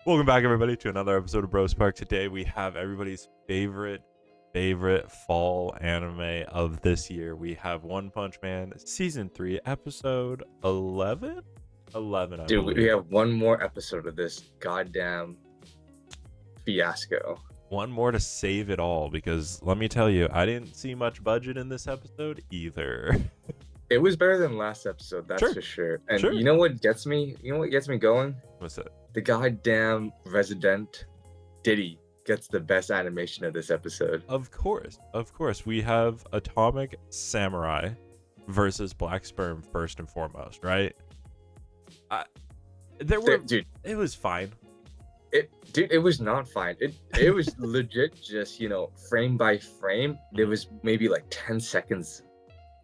Welcome back, everybody, to another episode of Bros Park. Today we have everybody's favorite fall anime of this year. We have One Punch Man Season 3, Episode 11? 11, I Dude, we believe. have one more episode of this goddamn fiasco. One more to save it all, because let me tell you, I didn't see much budget in this episode either. It was better than last episode, that's Sure. for sure. And Sure. you know what gets me? You know what gets me going? What's it? The goddamn Resident Diddy gets the best animation of this episode. Of course. We have Atomic Samurai versus Black Sperm first and foremost, right? Dude, It was fine. it was not fine. It was legit just, frame by frame. There was maybe like 10 seconds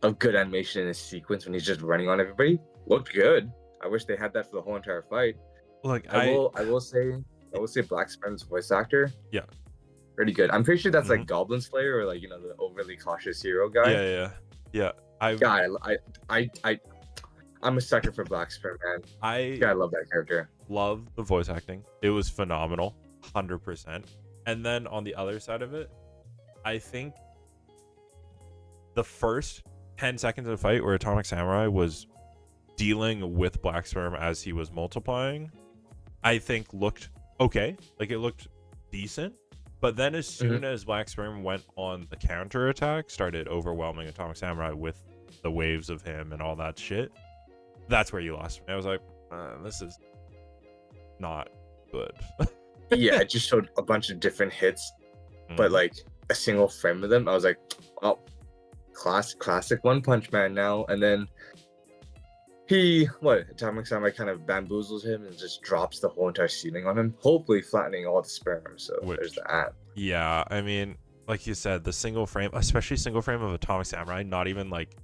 of good animation in a sequence when he's just running on everybody. Looked good. I wish they had that for the whole entire fight. Look, I will say Black Sperm's voice actor. Yeah. Pretty good. I'm pretty sure that's like Goblin Slayer or like, the overly cautious hero guy. Yeah. I'm a sucker for Black Sperm, man. I love that character. Love the voice acting. It was phenomenal, 100%. And then on the other side of it, I think the first 10 seconds of the fight where Atomic Samurai was dealing with Black Sperm as he was multiplying, I think looked okay. Like, it looked decent. But then as soon as Black Sperm went on the counter attack, started overwhelming Atomic Samurai with the waves of him and all that shit, that's where you lost me. I was like, this is not good. Yeah, it just showed a bunch of different hits, but like a single frame of them. I was like, oh, classic One Punch Man now. And then Atomic Samurai kind of bamboozles him and just drops the whole entire ceiling on him, hopefully flattening all the sperm. So there's that. Yeah, I mean, like you said, the single frame, especially single frame of Atomic Samurai, not even like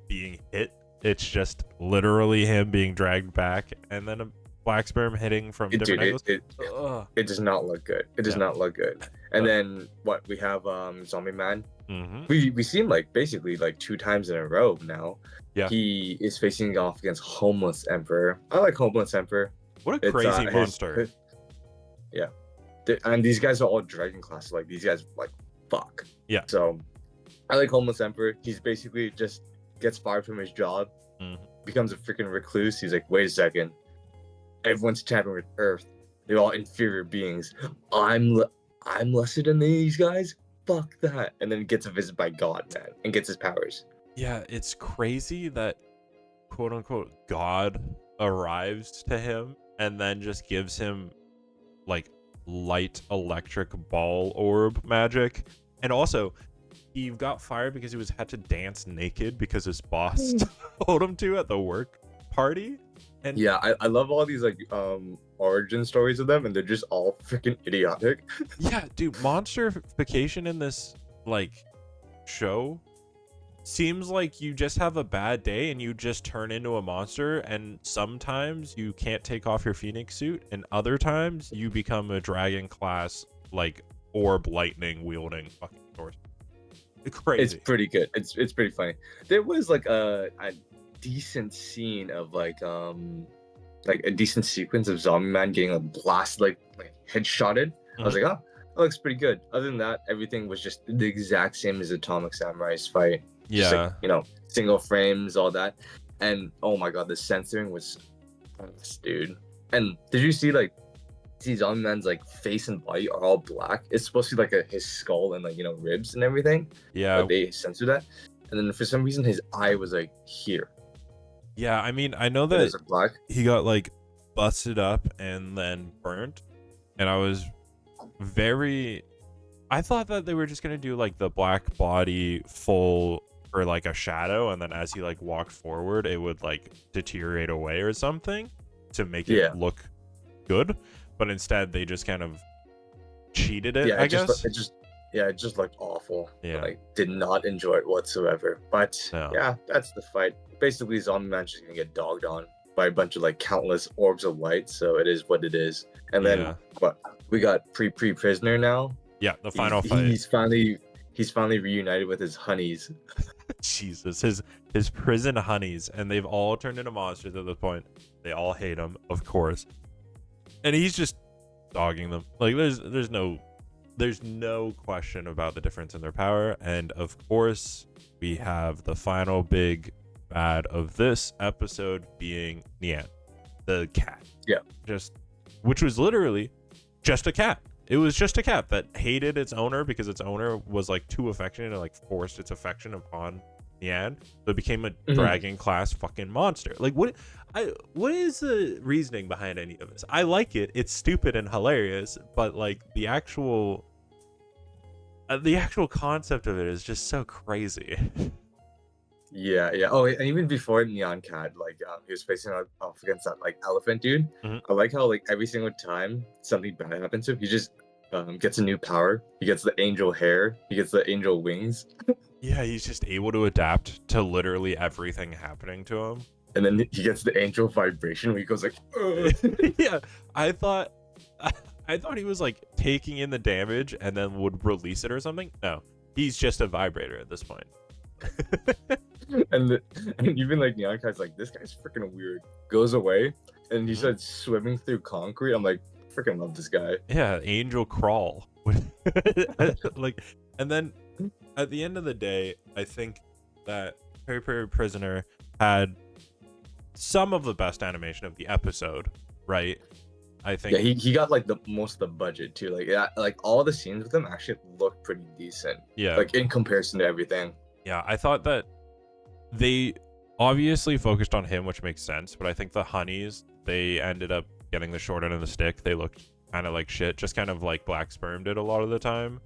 being hit. It's just literally him being dragged back, and then a Black Sperm hitting from different angles. It does not look good. It does not look good. And then we have Zombie Man. We see him like basically like 2 times in a row now. Yeah, he is facing off against Homeless Emperor. I like Homeless Emperor. What a crazy monster. And these guys are all dragon class. Like, these guys like fuck. Yeah. So I like Homeless Emperor. He's basically just gets fired from his job, becomes a freaking recluse. He's like, wait a second, everyone's tapping with Earth. They're all inferior beings. I'm lesser than these guys. Fuck that. And then gets a visit by God, man, and gets his powers. Yeah, it's crazy that quote unquote God arrives to him and then just gives him like light electric ball orb magic. And also, he got fired because he had to dance naked because his boss told him to at the work party. And yeah, I love all these like origin stories of them, and they're just all freaking idiotic. Yeah, dude, monsterification in this like show seems like you just have a bad day and you just turn into a monster, and sometimes you can't take off your Phoenix suit, and other times you become a dragon class like orb lightning wielding fucking horse. Crazy. It's pretty good. It's pretty funny. There was like a decent scene of like a decent sequence of Zombie Man getting a blast like headshotted. I was like, oh, that looks pretty good. Other than that, everything was just the exact same as Atomic Samurai's fight. Yeah. Just like, single frames, all that. And oh my god, the censoring was dude. And did you see Zombie Man's like face and body are all black? It's supposed to be like his skull and like ribs and everything. Yeah. But they censored that. And then for some reason his eye was like here. Yeah, I mean, I know that black. He got like busted up and then burnt, and I thought that they were just gonna do like the black body full or like a shadow, and then as he like walked forward it would like deteriorate away or something to make it look good, but instead they just kind of cheated it. I guess it just looked awful. Yeah, like did not enjoy it whatsoever. But yeah, that's the fight. Basically, Zombie Man's just gonna get dogged on by a bunch of like countless orbs of light, so it is what it is. And then we got prisoner now. Yeah, the final fight. He's finally reunited with his honeys. Jesus, his prison honeys, and they've all turned into monsters at this point. They all hate him, of course. And he's just dogging them. Like there's no question about the difference in their power. And of course, we have the final big bad of this episode being Nian, the cat. Yeah. Which was literally just a cat. It was just a cat that hated its owner because its owner was like too affectionate and like forced its affection upon Nian. So it became a dragon class fucking monster. Like what is the reasoning behind any of this? I like it. It's stupid and hilarious, but like the actual concept of it is just so crazy. Yeah. Oh, and even before Neon Cat, like he was facing off against that like elephant dude. I like how like every single time something bad happens to him, he just gets a new power. He gets the angel hair. He gets the angel wings. Yeah, he's just able to adapt to literally everything happening to him. And then he gets the angel vibration where he goes like, ugh. Yeah, I thought he was like taking in the damage and then would release it or something. No, he's just a vibrator at this point. and even like Neon Cat's like, this guy's freaking weird. Goes away and he starts swimming through concrete. I'm like, freaking love this guy. Yeah, angel crawl. Like, and then at the end of the day, I think that Peri Peri Prisoner had some of the best animation of the episode, right? I think. Yeah, he got like the most of the budget too. Like like all the scenes with him actually look pretty decent. Yeah. Like in comparison to everything. Yeah, I thought that they obviously focused on him, which makes sense, but I think the honeys, they ended up getting the short end of the stick. They looked kind of like shit, just kind of like Black Sperm did a lot of the time.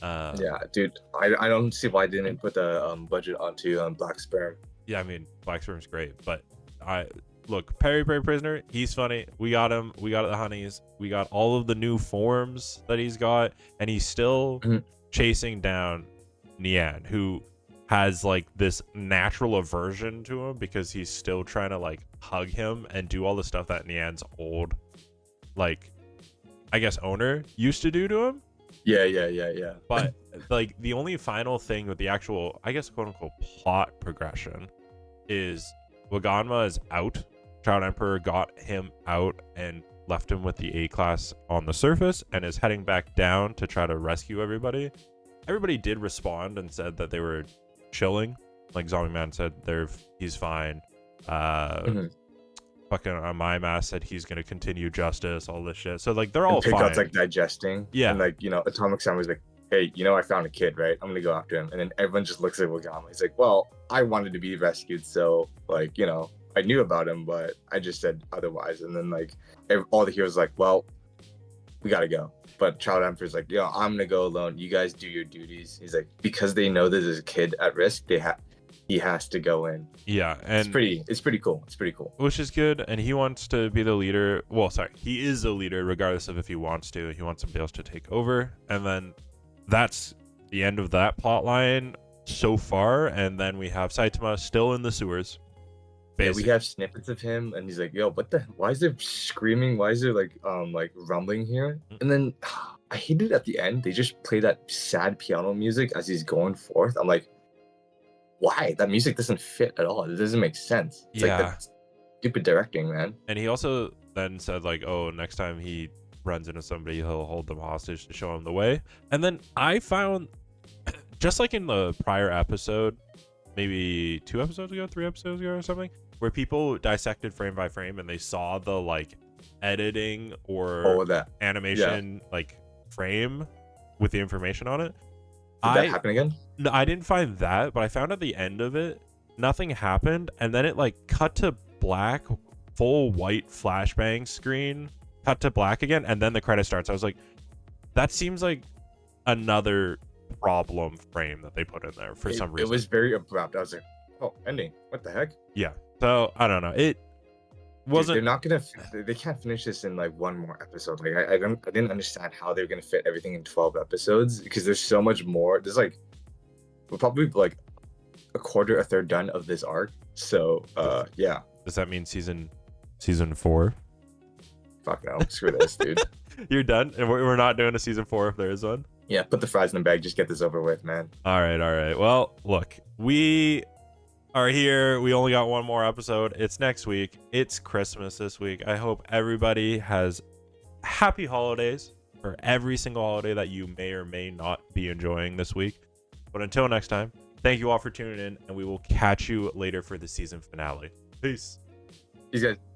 Yeah, dude, I don't see why they didn't put the budget onto Black Sperm. Yeah, I mean, Black Sperm's great, but look, Peri Peri Prisoner, he's funny. We got him. We got the honeys. We got all of the new forms that he's got, and he's still chasing down Nian, who has like this natural aversion to him because he's still trying to like hug him and do all the stuff that Nian's old, like, I guess owner used to do to him. Yeah. But like the only final thing with the actual, I guess, quote unquote plot progression is Waganma is out. Child Emperor got him out and left him with the A class on the surface and is heading back down to try to rescue everybody. Everybody did respond and said that they were chilling. Like Zombie Man said he's fine. Fucking My Mass said he's gonna continue justice, all this shit. So like they're all fine. Pickup's like digesting. Yeah. And like, you know, Atomic Sun was like, hey, you know, I found a kid, right? I'm gonna go after him. And then everyone just looks at Wagama. He's like, well, I wanted to be rescued, so like, you know, I knew about him, but I just said otherwise. And then like all the heroes like, well, we gotta go. But Child Emperor's like, yo, I'm gonna go alone. You guys do your duties. He's like, because they know that there's a kid at risk, he has to go in. Yeah, and it's pretty cool. It's pretty cool. Which is good, and he wants to be the leader. Well, sorry, he is the leader regardless of if he wants to. He wants somebody else to take over, and then that's the end of that plot line so far. And then we have Saitama still in the sewers. Yeah, we have snippets of him, and he's like, "Yo, what the? Why is there screaming? Why is there like rumbling here?" And then I hate it at the end. They just play that sad piano music as he's going forth. I'm like, why? That music doesn't fit at all. It doesn't make sense. It's like that's stupid directing, man. And he also then said like, "Oh, next time he runs into somebody, he'll hold them hostage to show him the way." And then I found, just like in the prior episode, maybe 3 episodes ago or something, where people dissected frame by frame and they saw the like editing or animation like frame with the information on it. Did that happen again? No, I didn't find that, but I found at the end of it, nothing happened, and then it like cut to black, full white flashbang screen, cut to black again, and then the credit starts. I was like, that seems like another problem frame that they put in there for some reason. It was very abrupt. I was like, oh, ending. What the heck? Yeah. So I don't know. It wasn't. Dude, they're not gonna. They can't finish this in like one more episode. Like I didn't understand how they're gonna fit everything in 12 episodes because there's so much more. There's like, we're probably like a third done of this arc. So yeah. Does that mean season 4? Fuck no. Screw this, dude. You're done, and we're not doing a season 4 if there is one. Yeah, put the fries in the bag. Just get this over with, man. All right. Well, look, we are here. We only got one more episode. It's next week. It's Christmas this week. I hope everybody has happy holidays for every single holiday that you may or may not be enjoying this week. But until next time, thank you all for tuning in, and we will catch you later for the season finale. Peace. These guys.